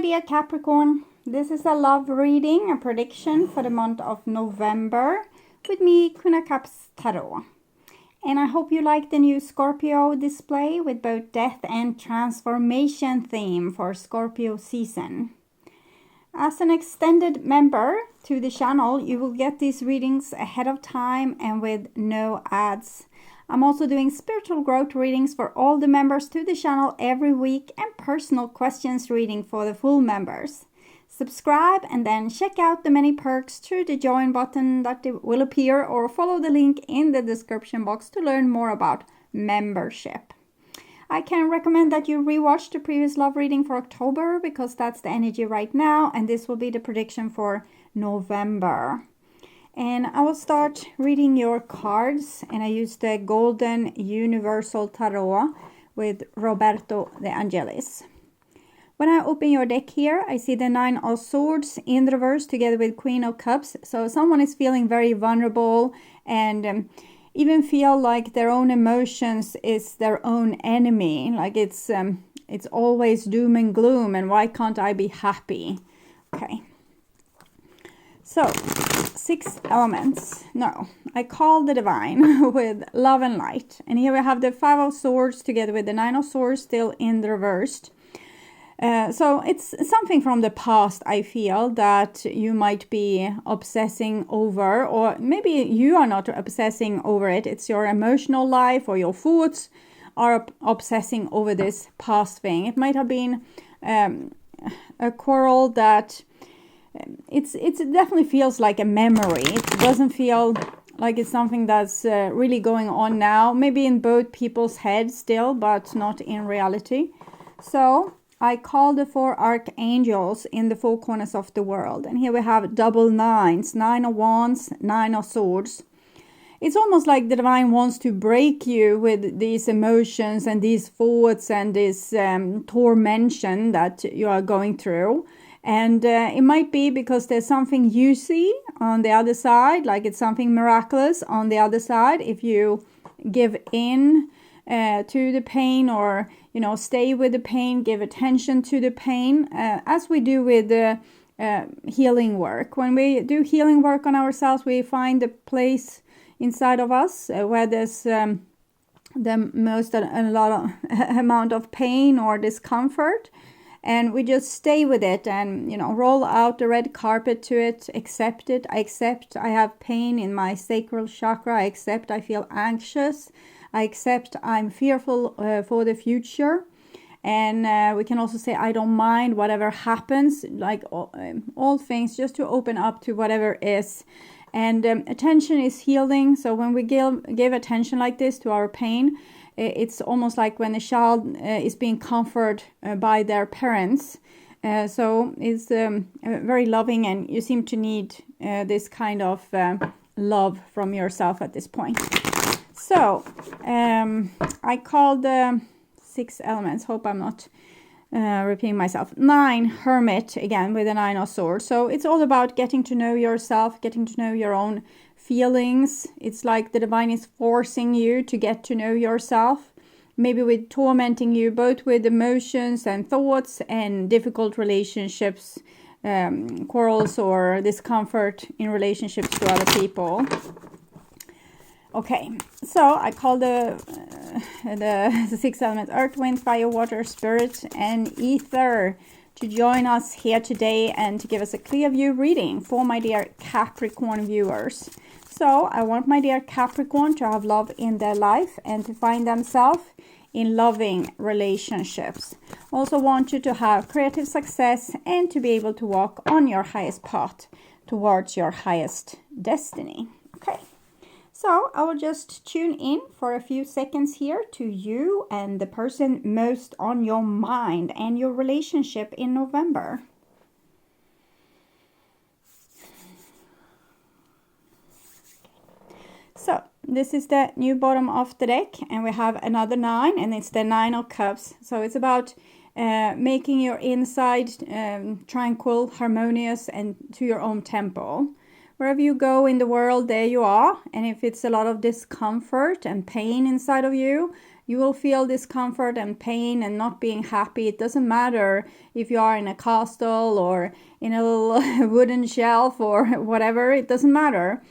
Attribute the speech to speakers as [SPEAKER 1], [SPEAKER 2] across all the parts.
[SPEAKER 1] dear Capricorn. This is a love reading, a prediction for the month of November with me, Kuna Caps Tarot. And I hope you like the new Scorpio display with both death and transformation theme for Scorpio season. As an extended member to the channel, you will get these readings ahead of time and with no ads. I'm also doing spiritual growth readings for all the members to the channel every week and personal questions reading for the full members. Subscribe and then check out the many perks through the join button that will appear, or follow the link in the description box to learn more about membership. I can recommend that you rewatch the previous love reading for October because that's the energy right now, and this will be the prediction for November. And I will start reading your cards, and I use the Golden Universal Tarot with Roberto De Angelis. When I open your deck here, I see the Nine of Swords in reverse together with Queen of Cups. So someone is feeling very vulnerable and even feel like their own emotions is their own enemy. Like it's always doom and gloom, and why can't I be happy? Okay. So, 6 elements. No, I call the divine with love and light. And here we have the 5 of Swords together with the 9 of Swords still in the reversed. So it's something from the past, I feel, that you might be obsessing over, or maybe you are not obsessing over it. It's your emotional life or your thoughts are obsessing over this past thing. It might have been a quarrel that it definitely feels like a memory. It doesn't feel like it's something that's really going on now. Maybe in both people's heads still, but not in reality. So I call the 4 archangels in the 4 corners of the world. And here we have double nines, 9 of Wands, 9 of Swords. It's almost like the divine wants to break you with these emotions and these thoughts and this tormention that you are going through. And it might be because there's something you see on the other side, like it's something miraculous on the other side. If you give in to the pain, or, you know, stay with the pain, give attention to the pain, as we do with healing work. When we do healing work on ourselves, we find a place inside of us where there's the most amount of pain or discomfort. And we just stay with it and, you know, roll out the red carpet to it, accept it. I accept I have pain in my sacral chakra. I accept I feel anxious. I accept I'm fearful for the future. And we can also say, I don't mind whatever happens, like all things, just to open up to whatever is. And attention is healing. So when we give attention like this to our pain, it's almost like when a child is being comforted by their parents. So it's very loving, and you seem to need this kind of love from yourself at this point. So I called the 6 elements. Hope I'm not repeating myself. 9, Hermit, again with the 9 of Swords. So it's all about getting to know yourself, getting to know your own feelings. It's like the divine is forcing you to get to know yourself, maybe with tormenting you both with emotions and thoughts and difficult relationships, quarrels or discomfort in relationships to other people. Okay, so I call the 6 elements: Earth, Wind, Fire, Water, Spirit, and Ether to join us here today and to give us a clear view reading for my dear Capricorn viewers. So I want my dear Capricorn to have love in their life and to find themselves in loving relationships. Also want you to have creative success and to be able to walk on your highest path towards your highest destiny. Okay. So I will just tune in for a few seconds here to you and the person most on your mind and your relationship in November. So this is the new bottom of the deck, and we have another 9, and it's the 9 of Cups. So it's about making your inside tranquil, harmonious, and to your own tempo. Wherever you go in the world, there you are. And if it's a lot of discomfort and pain inside of you, You will feel discomfort and pain and not being happy. It doesn't matter if you are in a castle or in a little wooden shelf or whatever. It doesn't matter.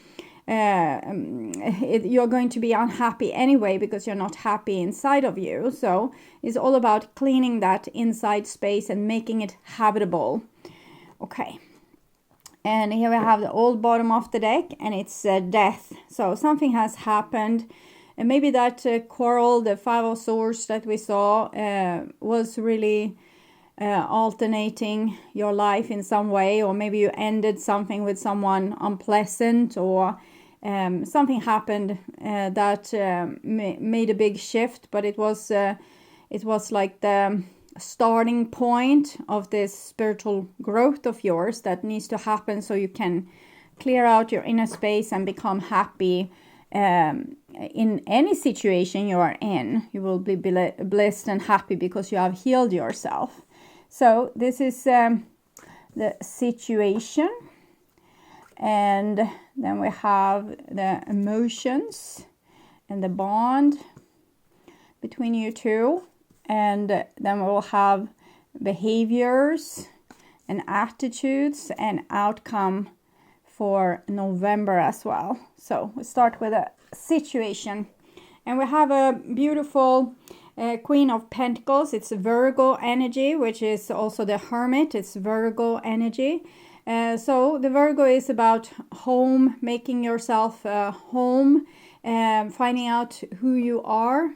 [SPEAKER 1] You're going to be unhappy anyway because you're not happy inside of you. So it's all about cleaning that inside space and making it habitable. Okay. And here we have the old bottom of the deck, and it's death. So something has happened. And maybe that quarrel, the Five of Swords that we saw, was really alternating your life in some way. Or maybe you ended something with someone unpleasant, or something happened that made a big shift. But it was like the starting point of this spiritual growth of yours that needs to happen so you can clear out your inner space and become happy in any situation you are in. You will be blessed and happy because you have healed yourself. So this is the situation, and then we have the emotions and the bond between you two. And then we'll have behaviors and attitudes and outcome for November as well. So we start with a situation. And we have a beautiful Queen of Pentacles. It's Virgo energy, which is also the Hermit. It's Virgo energy. So the Virgo is about home, making yourself home. Finding out who you are,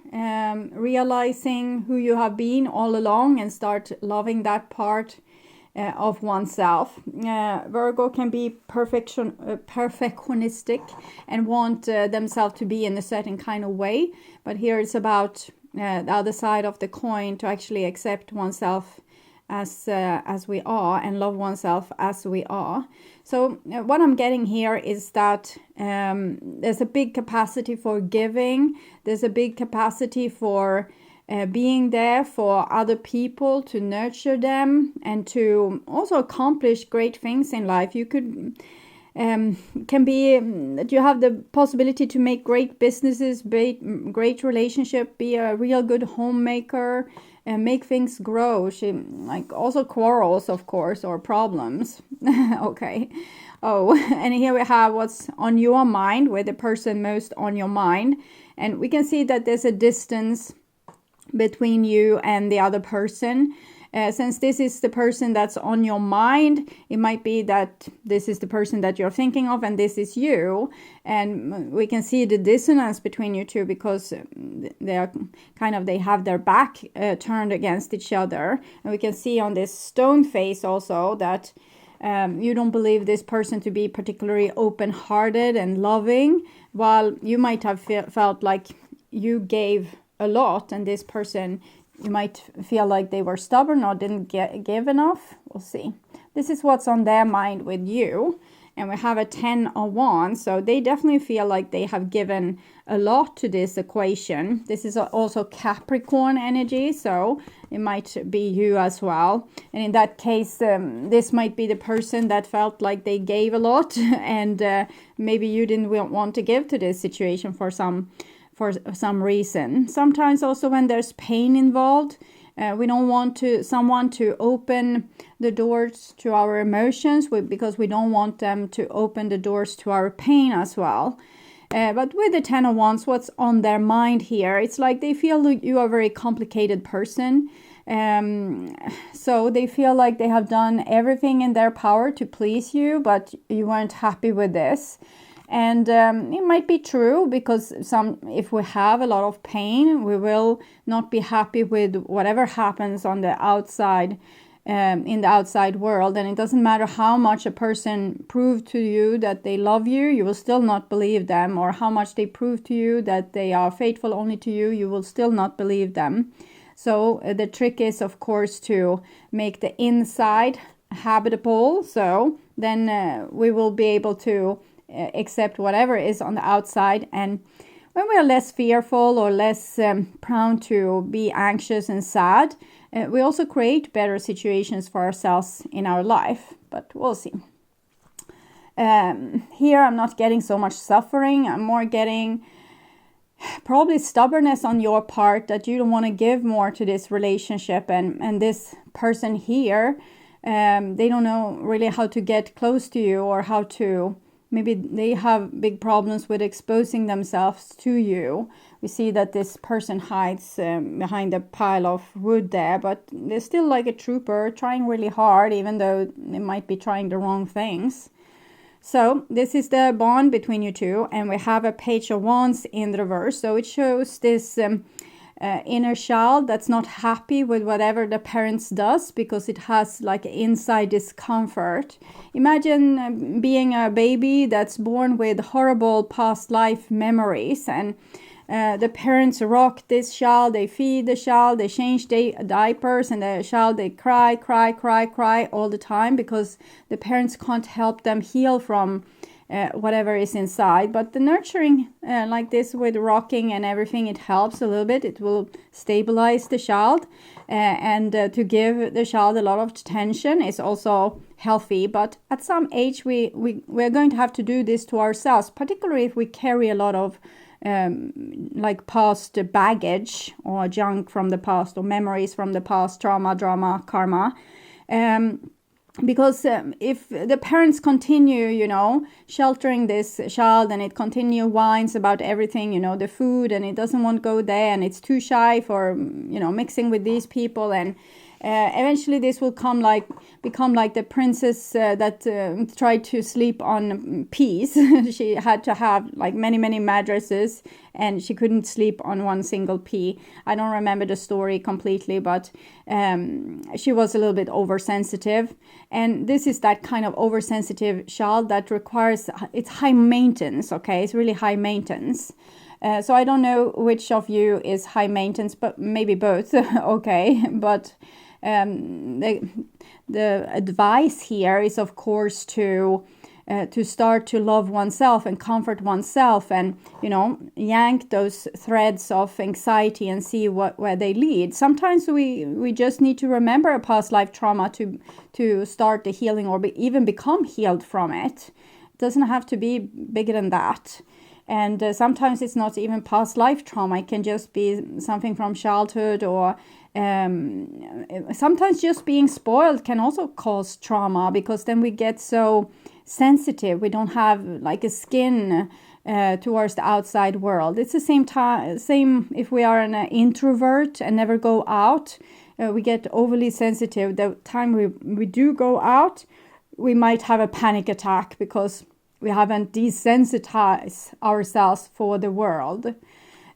[SPEAKER 1] realizing who you have been all along, and start loving that part of oneself. Virgo can be perfectionistic and want themselves to be in a certain kind of way, but here it's about the other side of the coin, to actually accept oneself as we are and love oneself as we are. So what I'm getting here is that there's a big capacity for giving. There's a big capacity for being there for other people, to nurture them, and to also accomplish great things in life. You could can be that you have the possibility to make great businesses, great relationship, be a real good homemaker, and make things grow. Like also quarrels, of course, or problems. Okay. Oh, and here we have what's on your mind, with the person most on your mind. And we can see that there's a distance between you and the other person. Since this is the person that's on your mind, it might be that this is the person that you're thinking of and this is you. And we can see the dissonance between you two because they are they have their back turned against each other. And we can see on this stone face also that you don't believe this person to be particularly open-hearted and loving, while you might have felt like you gave a lot, and this person, you might feel like they were stubborn or didn't give enough. We'll see. This is what's on their mind with you. And we have a 10 of Wands. So they definitely feel like they have given a lot to this equation. This is also Capricorn energy. So it might be you as well. And in that case, this might be the person that felt like they gave a lot. And maybe you didn't want to give to this situation for some reason. Sometimes also when there's pain involved, we don't want someone to open the doors to our emotions because we don't want them to open the doors to our pain as well. But with the 10 of Wands, what's on their mind here? It's like they feel that you are a very complicated person. So they feel like they have done everything in their power to please you, but you weren't happy with this. And it might be true, because if we have a lot of pain, we will not be happy with whatever happens on the outside, in the outside world. And it doesn't matter how much a person proved to you that they love you, you will still not believe them. Or how much they prove to you that they are faithful only to you, you will still not believe them. So the trick is, of course, to make the inside habitable. So then we will be able to accept whatever is on the outside. And when we are less fearful or less prone to be anxious and sad, we also create better situations for ourselves in our life. But we'll see. Here I'm not getting so much suffering. I'm more getting probably stubbornness on your part that you don't want to give more to this relationship, and this person here, they don't know really how to get close to you, or how to, maybe they have big problems with exposing themselves to you. We see that this person hides behind a pile of wood there, but they're still like a trooper, trying really hard, even though they might be trying the wrong things. So this is the bond between you two, and we have a Page of Wands in the reverse. So it shows this inner child that's not happy with whatever the parents does, because it has like inside discomfort. Imagine being a baby that's born with horrible past life memories, and the parents rock this child, they feed the child, they change diapers, and the child, they cry all the time, because the parents can't help them heal from whatever is inside. But the nurturing like this with rocking and everything, it helps a little bit. It will stabilize the child, and to give the child a lot of attention is also healthy. But at some age we're going to have to do this to ourselves, particularly if we carry a lot of like past baggage or junk from the past, or memories from the past, trauma, drama, karma. Because if the parents continue, sheltering this child, and it continue whines about everything, the food, and it doesn't want to go there, and it's too shy for, mixing with these people, and eventually this will become like the princess that tried to sleep on peas. She had to have like many mattresses, and she couldn't sleep on one single pea. I don't remember the story completely, but she was a little bit oversensitive, and this is that kind of oversensitive child that requires, it's high maintenance. Okay, it's really high maintenance. So I don't know which of you is high maintenance, but maybe both. Okay, but the advice here is, of course, to start to love oneself and comfort oneself, and yank those threads of anxiety and see where they lead. Sometimes we just need to remember a past life trauma to start the healing, or even become healed from it. It doesn't have to be bigger than that. And sometimes it's not even past life trauma. It can just be something from childhood, or sometimes just being spoiled can also cause trauma, because then we get so sensitive. We don't have like a skin towards the outside world. It's the same if we are an introvert and never go out. We get overly sensitive. The time we do go out, we might have a panic attack, because we haven't desensitized ourselves for the world.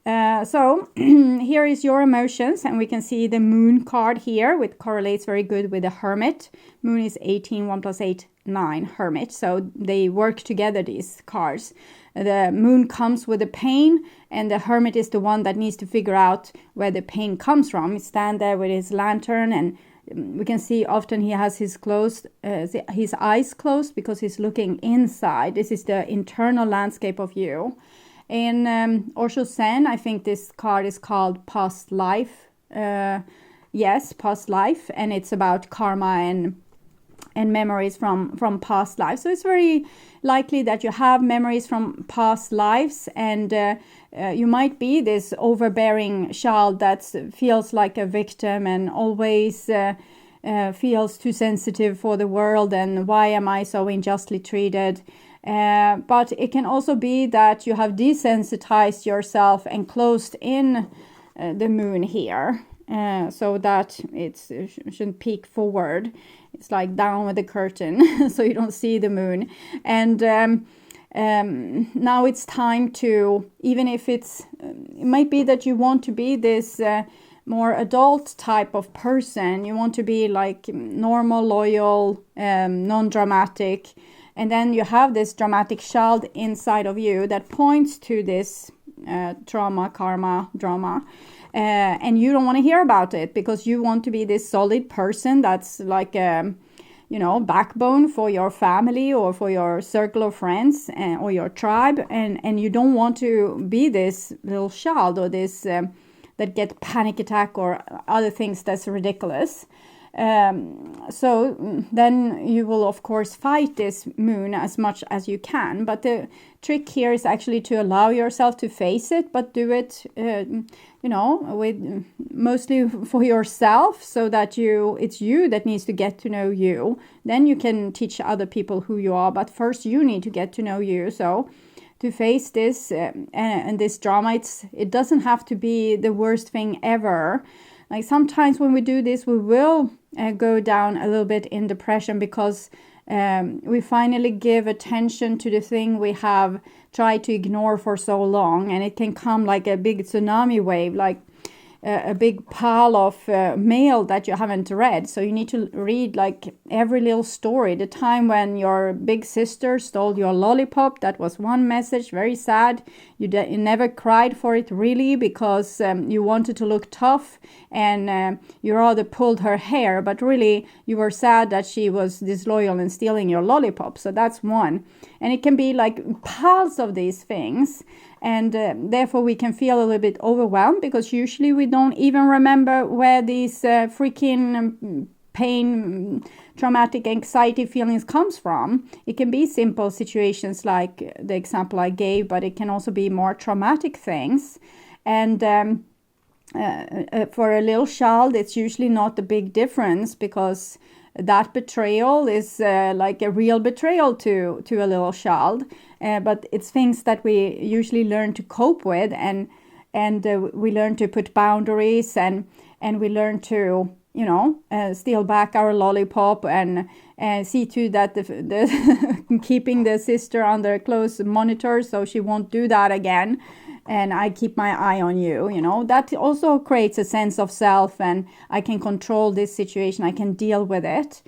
[SPEAKER 1] So here is your emotions, and we can see the Moon card here, which correlates very good with the Hermit. Moon is 18, 1 plus 8, 9, Hermit. So they work together, these cards. The Moon comes with the pain, and the Hermit is the one that needs to figure out where the pain comes from. He stands there with his lantern, and we can see often he has his eyes closed, because he's looking inside. This is the internal landscape of you. In Osho Zen, I think this card is called Past Life. Yes, Past Life, and it's about karma and memories from past lives. So it's very likely that you have memories from past lives, and you might be this overbearing child that feels like a victim, and always feels too sensitive for the world, and why am I so unjustly treated? But it can also be that you have desensitized yourself and closed in the Moon here, so that it shouldn't peek forward. It's like down with the curtain, so you don't see the Moon. And now it's time to, even if it might be that you want to be this more adult type of person. You want to be like normal, loyal, non-dramatic. And then you have this dramatic child inside of you that points to this trauma, karma, drama. And you don't want to hear about it, because you want to be this solid person that's like a, backbone for your family, or for your circle of friends, or your tribe. And you don't want to be this little child, or this that get panic attack or other things that's ridiculous. So then you will of course fight this moon as much as you can, but the trick here is actually to allow yourself to face it, but do it with mostly for yourself, so that it's you that needs to get to know you. Then you can teach other people who you are, but first you need to get to know you. So to face this and this drama, it doesn't have to be the worst thing ever. Like sometimes when we do this, we will go down a little bit in depression, because we finally give attention to the thing we have tried to ignore for so long, and it can come like a big tsunami wave, like a big pile of mail that you haven't read. So you need to read like every little story. The time when your big sister stole your lollipop, that was one message, very sad. You never cried for it really, because you wanted to look tough, and you rather pulled her hair, but really you were sad that she was disloyal and stealing your lollipop. So that's one. And it can be like piles of these things. And therefore we can feel a little bit overwhelmed, because usually we don't even remember where these freaking pain, traumatic anxiety feelings comes from. It can be simple situations like the example I gave, but it can also be more traumatic things. And for a little child, it's usually not a big difference, because that betrayal is like a real betrayal to a little child. But it's things that we usually learn to cope with, and we learn to put boundaries, and we learn to steal back our lollipop, and see to that the keeping the sister under close monitor so she won't do that again. And I keep my eye on you, that also creates a sense of self, and I can control this situation, I can deal with it.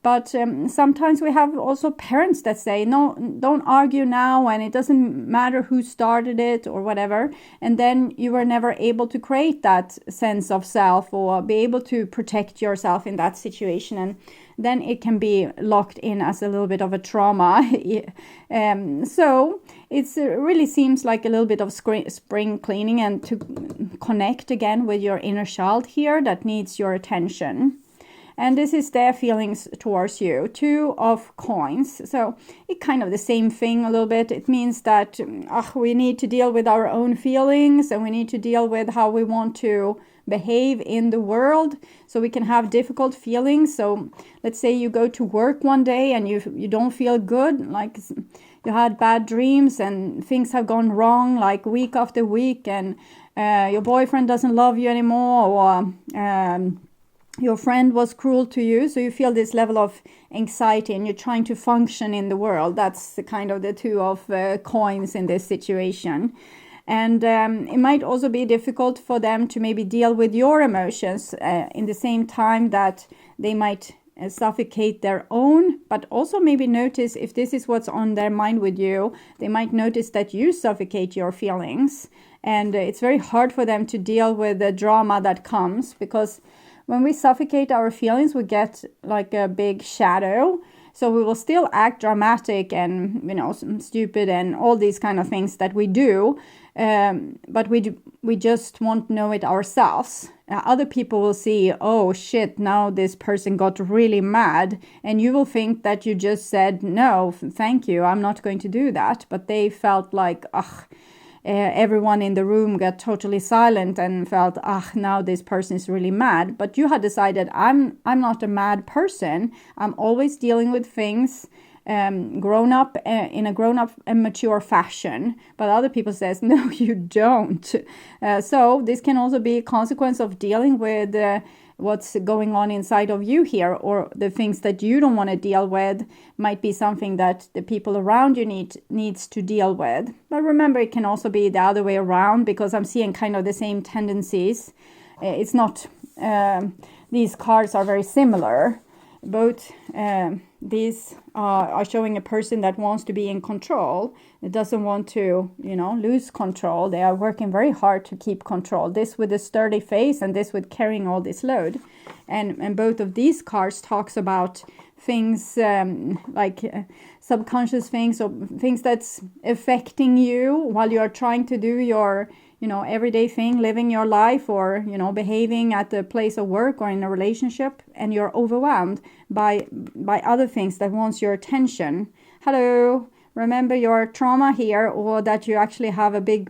[SPEAKER 1] But sometimes we have also parents that say, no, don't argue now, and it doesn't matter who started it or whatever. And then you were never able to create that sense of self, or be able to protect yourself in that situation. And then it can be locked in as a little bit of a trauma. So it really seems like a little bit of spring cleaning, and to connect again with your inner child here that needs your attention. And this is their feelings towards you. 2 of coins. So it's kind of the same thing a little bit. It means that we need to deal with our own feelings, and we need to deal with how we want to behave in the world, so we can have difficult feelings. So let's say you go to work one day and you don't feel good, like you had bad dreams and things have gone wrong like week after week, and your boyfriend doesn't love you anymore, or your friend was cruel to you. So you feel this level of anxiety, and you're trying to function in the world. That's the kind of the 2 of coins in this situation. And it might also be difficult for them to maybe deal with your emotions in the same time that they might suffocate their own, but also maybe notice, if this is what's on their mind with you, they might notice that you suffocate your feelings. And it's very hard for them to deal with the drama that comes, because when we suffocate our feelings, we get like a big shadow. So we will still act dramatic and, stupid and all these kind of things that we do. But we just won't know it ourselves. Other people will see, oh shit, now this person got really mad. And you will think that you just said, no, thank you, I'm not going to do that. But they felt like, everyone in the room got totally silent and felt, now this person is really mad. But you had decided, I'm not a mad person. I'm always dealing with things grown up in a grown up and mature fashion. But other people says, no, you don't. So this can also be a consequence of dealing with what's going on inside of you here, or the things that you don't want to deal with might be something that the people around you needs to deal with. But remember, it can also be the other way around, because I'm seeing kind of the same tendencies. It's not, these cards are very similar. Both these are showing a person that wants to be in control. It doesn't want to, lose control. They are working very hard to keep control. This with a sturdy face, and this with carrying all this load. And both of these cards talks about things like subconscious things, or things that's affecting you while you are trying to do your everyday thing, living your life, or behaving at the place of work or in a relationship, and you're overwhelmed by other things that wants your attention. Hello, remember your trauma here, or that you actually have a big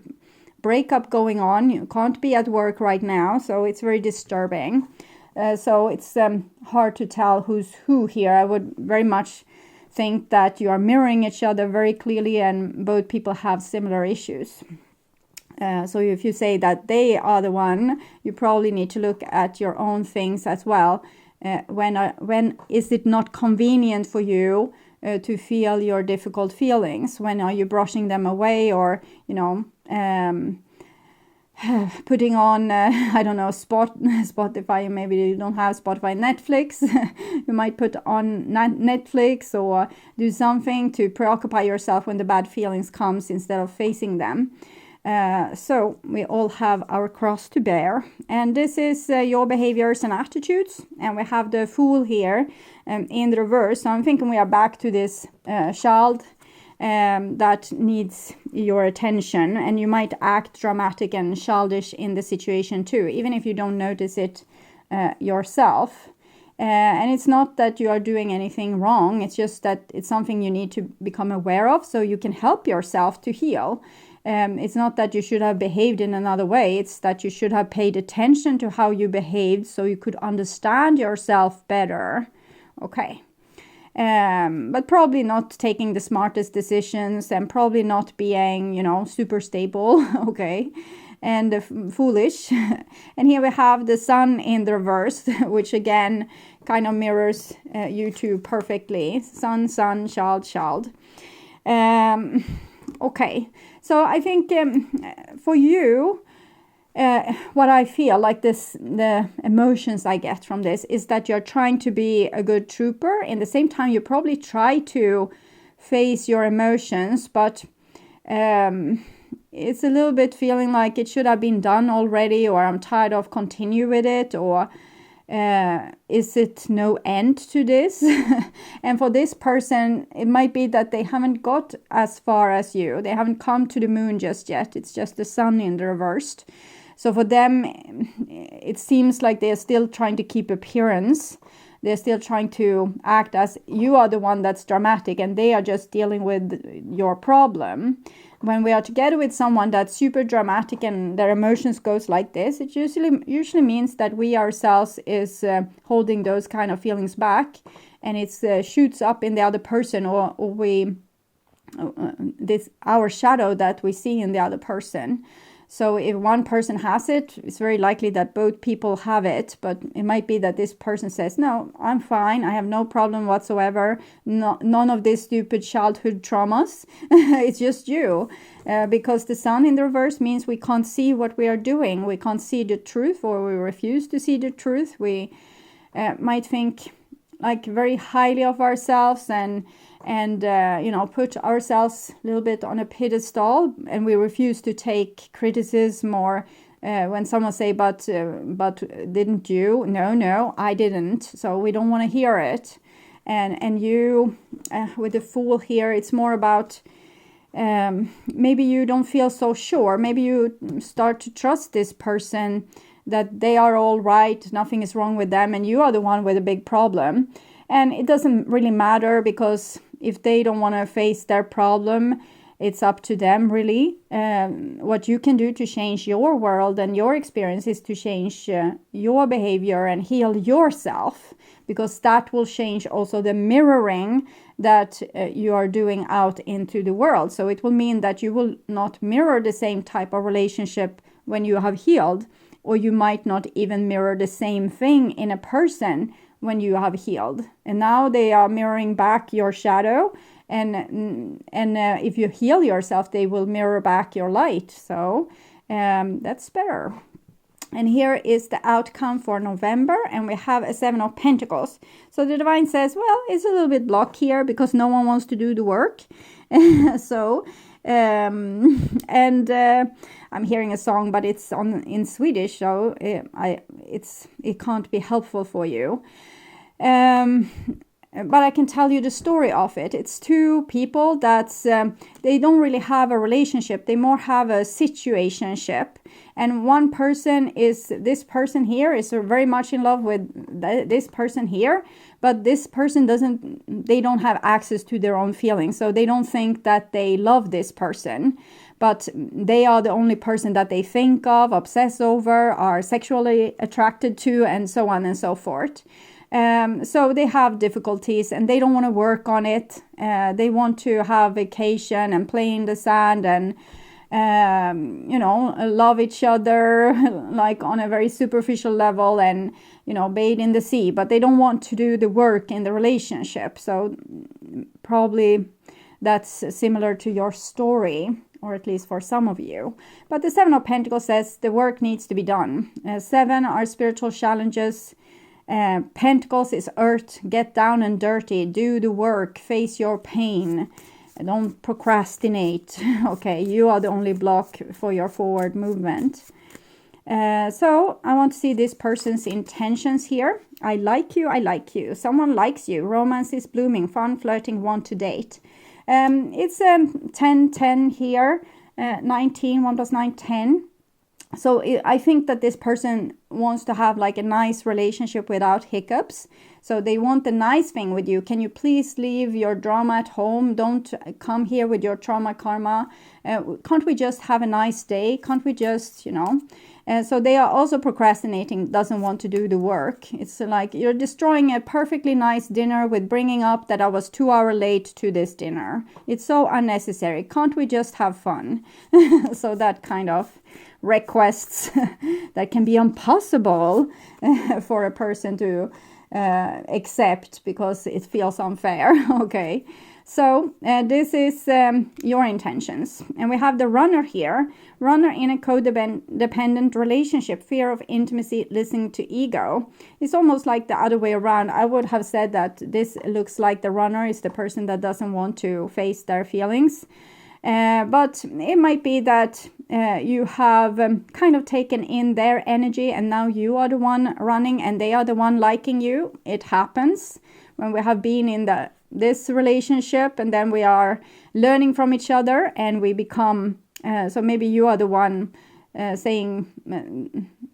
[SPEAKER 1] breakup going on. You can't be at work right now, so it's very disturbing. So it's hard to tell who's who here. I would very much think that you are mirroring each other very clearly, and both people have similar issues. So if you say that they are the one, you probably need to look at your own things as well. When is it not convenient for you to feel your difficult feelings? When are you brushing them away, or putting on I don't know, Spotify? Maybe you don't have Spotify, Netflix. You might put on Netflix, or do something to preoccupy yourself when the bad feelings comes instead of facing them. So we all have our cross to bear, and this is your behaviors and attitudes, and we have the Fool here in the reverse. So I'm thinking we are back to this child that needs your attention, and you might act dramatic and childish in the situation too, even if you don't notice it yourself. And it's not that you are doing anything wrong, it's just that it's something you need to become aware of so you can help yourself to heal. It's not that you should have behaved in another way, it's that you should have paid attention to how you behaved so you could understand yourself better. Okay. But probably not taking the smartest decisions, and probably not being, super stable, okay, and foolish. And here we have the Sun in the reverse, which again kind of mirrors you two perfectly. Sun, child. Okay, so I think for you, what I feel like the emotions I get from this is that you're trying to be a good trooper. In the same time, you probably try to face your emotions, but it's a little bit feeling like it should have been done already, or I'm tired of continue with it, or is it no end to this? And for this person, it might be that they haven't got as far as you. They haven't come to the moon just yet. It's just the Sun in the reversed. So for them, it seems like they're still trying to keep appearance. They're still trying to act as you are the one that's dramatic, and they are just dealing with your problem. When we are together with someone that's super dramatic and their emotions goes like this, it usually means that we ourselves is holding those kind of feelings back, and it shoots up in the other person, or we this our shadow that we see in the other person. So if one person has it, it's very likely that both people have it, but it might be that this person says, no, I'm fine, I have no problem whatsoever, none of these stupid childhood traumas, it's just you. Because the Sun in the reverse means we can't see what we are doing, we can't see the truth, or we refuse to see the truth. We might think like very highly of ourselves, and put ourselves a little bit on a pedestal, and we refuse to take criticism, or when someone say, but didn't you? No, I didn't. So we don't want to hear it. And you, with the Fool here, it's more about maybe you don't feel so sure. Maybe you start to trust this person, that they are all right, nothing is wrong with them, and you are the one with a big problem. And it doesn't really matter, because if they don't want to face their problem, it's up to them, really. What you can do to change your world and your experience is to change your behavior and heal yourself, because that will change also the mirroring that you are doing out into the world. So it will mean that you will not mirror the same type of relationship when you have healed, or you might not even mirror the same thing in a person when you have healed. And now they are mirroring back your shadow, and if you heal yourself, they will mirror back your light. So that's better. And here is the outcome for November, and we have a 7 of Pentacles. So the Divine says, well, it's a little bit blocked here because no one wants to do the work. So I'm hearing a song, but it's in Swedish, so it can't be helpful for you. but I can tell you the story of it. It's two people that's they don't really have a relationship. They more have a situationship. And one person is, this person here is very much in love with this person here, but this person they don't have access to their own feelings. So they don't think that they love this person, but they are the only person that they think of, obsess over, are sexually attracted to, and so on and so forth. So they have difficulties and they don't want to work on it. They want to have vacation and play in the sand and, love each other like on a very superficial level and, bathe in the sea. But they don't want to do the work in the relationship. So probably that's similar to your story, or at least for some of you. But the Seven of Pentacles says the work needs to be done. Seven are spiritual challenges. Pentacles is earth, get down and dirty, do the work, face your pain, don't procrastinate. Okay, you are the only block for your forward movement. So I want to see this person's intentions here. I like you, I like you. Someone likes you. Romance is blooming, fun, flirting, want to date. It's 10-10 here, 19, 1 + 9, 10. So I think that this person wants to have like a nice relationship without hiccups. So they want the nice thing with you. Can you please leave your drama at home? Don't come here with your trauma karma. Can't we just have a nice day? Can't we just, so they are also procrastinating, doesn't want to do the work. It's like you're destroying a perfectly nice dinner with bringing up that I was 2 hours late to this dinner. It's so unnecessary. Can't we just have fun? So that kind of requests that can be impossible for a person to accept because it feels unfair. Okay, so this is your intentions. And we have the runner here. Runner in a codependent relationship, fear of intimacy, listening to ego. It's almost like the other way around. I would have said that this looks like the runner is the person that doesn't want to face their feelings. But it might be that you have kind of taken in their energy and now you are the one running and they are the one liking you. It happens when we have been in this relationship and then we are learning from each other and we become, so maybe you are the one saying,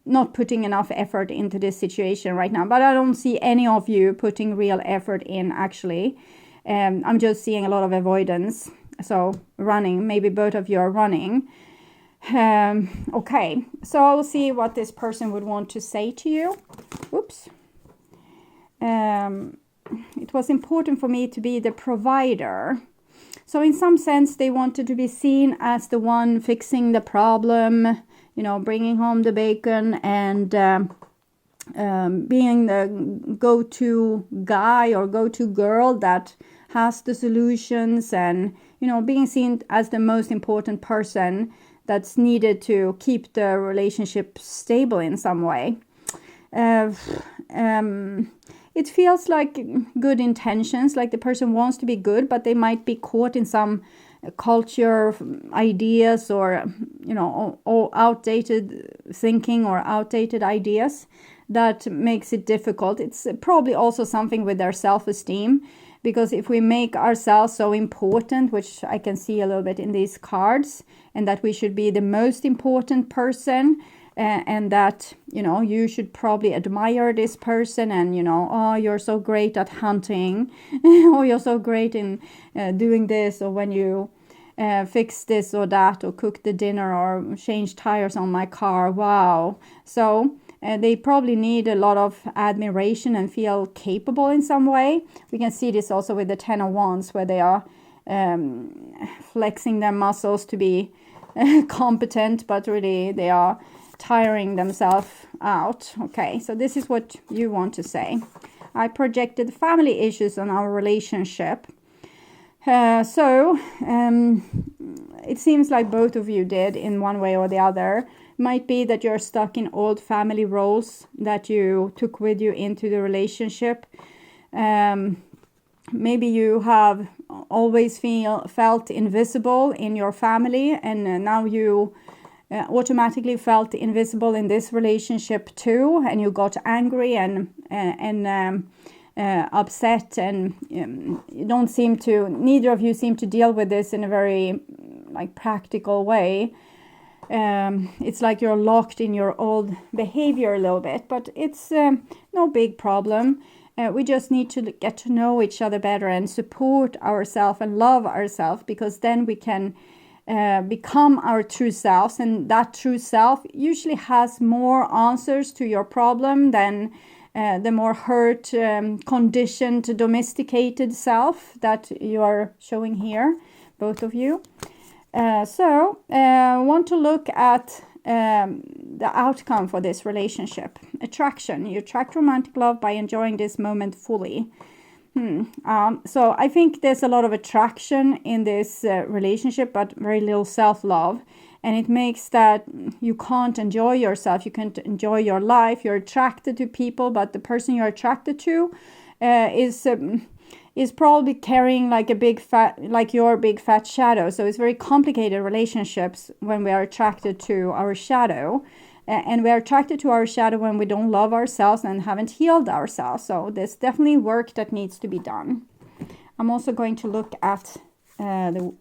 [SPEAKER 1] not putting enough effort into this situation right now. But I don't see any of you putting real effort in actually. I'm just seeing a lot of avoidance. So running, maybe both of you are running. Okay, so I'll see what this person would want to say to you. Oops. It was important for me to be the provider. So in some sense, they wanted to be seen as the one fixing the problem, bringing home the bacon and being the go-to guy or go-to girl that has the solutions and, being seen as the most important person that's needed to keep the relationship stable in some way. It feels like good intentions, like the person wants to be good, but they might be caught in some culture ideas or, or outdated thinking or outdated ideas that makes it difficult. It's probably also something with their self-esteem. Because if we make ourselves so important, which I can see a little bit in these cards, and that we should be the most important person, and that, you should probably admire this person and, oh, you're so great at hunting, or you're so great in doing this, or when you fix this or that, or cook the dinner, or change tires on my car, wow. So they probably need a lot of admiration and feel capable in some way. We can see this also with the 10 of Wands, where they are flexing their muscles to be competent, but really they are tiring themselves out. Okay, so this is what you want to say. I projected family issues on our relationship. So it seems like both of you did in one way or the other. Might be that you're stuck in old family roles that you took with you into the relationship. Maybe you have always felt invisible in your family, and now you automatically felt invisible in this relationship too, and you got angry and upset, and you don't seem to, neither of you seem to deal with this in a very like practical way. It's like you're locked in your old behavior a little bit, but it's no big problem. We just need to get to know each other better and support ourselves and love ourselves, because then we can become our true selves, and that true self usually has more answers to your problem than the more hurt, conditioned, domesticated self that you are showing here, both of you. So want to look at the outcome for this relationship. Attraction. You attract romantic love by enjoying this moment fully. So I think there's a lot of attraction in this relationship, but very little self-love. And it makes that you can't enjoy yourself. You can't enjoy your life. You're attracted to people, but the person you're attracted to is probably carrying like a big fat, like your big fat shadow. So it's very complicated relationships when we are attracted to our shadow. And we are attracted to our shadow when we don't love ourselves and haven't healed ourselves. So there's definitely work that needs to be done. I'm also going to look at the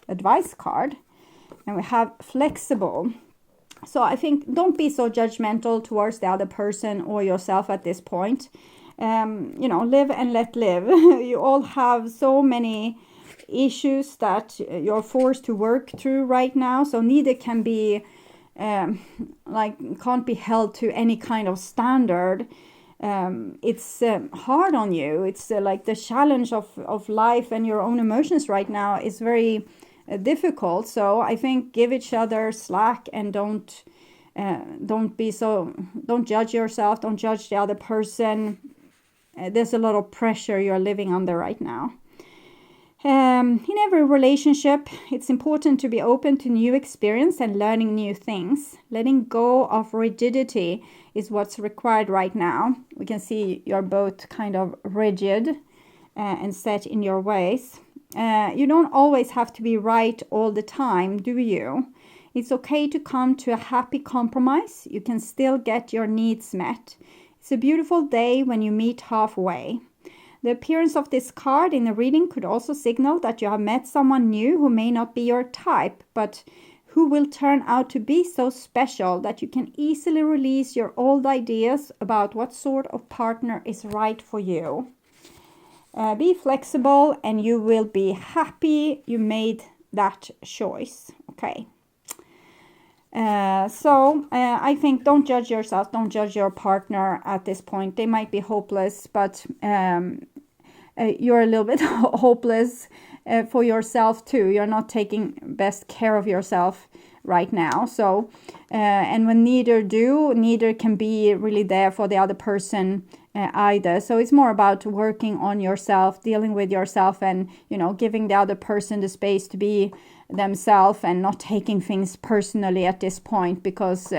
[SPEAKER 1] advice card. And we have flexible. So I think don't be so judgmental towards the other person or yourself at this point. Live and let live. You all have so many issues that you're forced to work through right now. So neither can be, can't be held to any kind of standard. It's hard on you. It's like the challenge of life and your own emotions right now is very difficult. So I think give each other slack and don't judge yourself. Don't judge the other person. There's a lot of pressure you're living under right now. In every relationship, it's important to be open to new experience and learning new things. Letting go of rigidity is what's required right now. We can see you're both kind of rigid and set in your ways. You don't always have to be right all the time, do you? It's okay to come to a happy compromise. You can still get your needs met. It's a beautiful day when you meet halfway. The appearance of this card in the reading could also signal that you have met someone new who may not be your type, but who will turn out to be so special that you can easily release your old ideas about what sort of partner is right for you. Be flexible and you will be happy you made that choice. Okay. I think don't judge yourself. Don't judge your partner at this point. They might be hopeless, but you're a little bit hopeless for yourself too. You're not taking best care of yourself right now. So, and when neither can be really there for the other person either. So it's more about working on yourself, dealing with yourself, and giving the other person the space to be themselves and not taking things personally at this point, because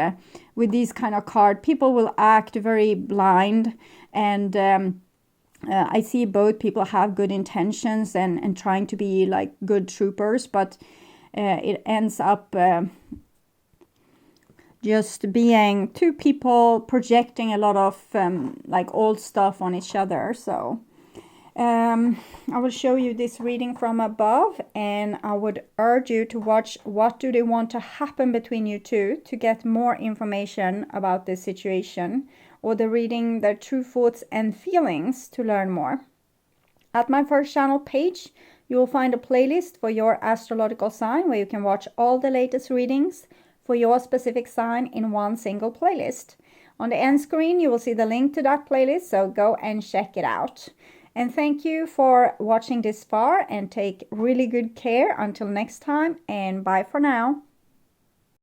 [SPEAKER 1] with these kind of cards, people will act very blind, and I see both people have good intentions and trying to be like good troopers, but it ends up just being two people projecting a lot of old stuff on each other. So I will show you this reading from above, and I would urge you to watch what do they want to happen between you two to get more information about this situation, or the reading their true thoughts and feelings to learn more. At my first channel page, you will find a playlist for your astrological sign where you can watch all the latest readings for your specific sign in one single playlist. On the end screen, you will see the link to that playlist, so go and check it out. And thank you for watching this far, and take really good care until next time, and bye for now.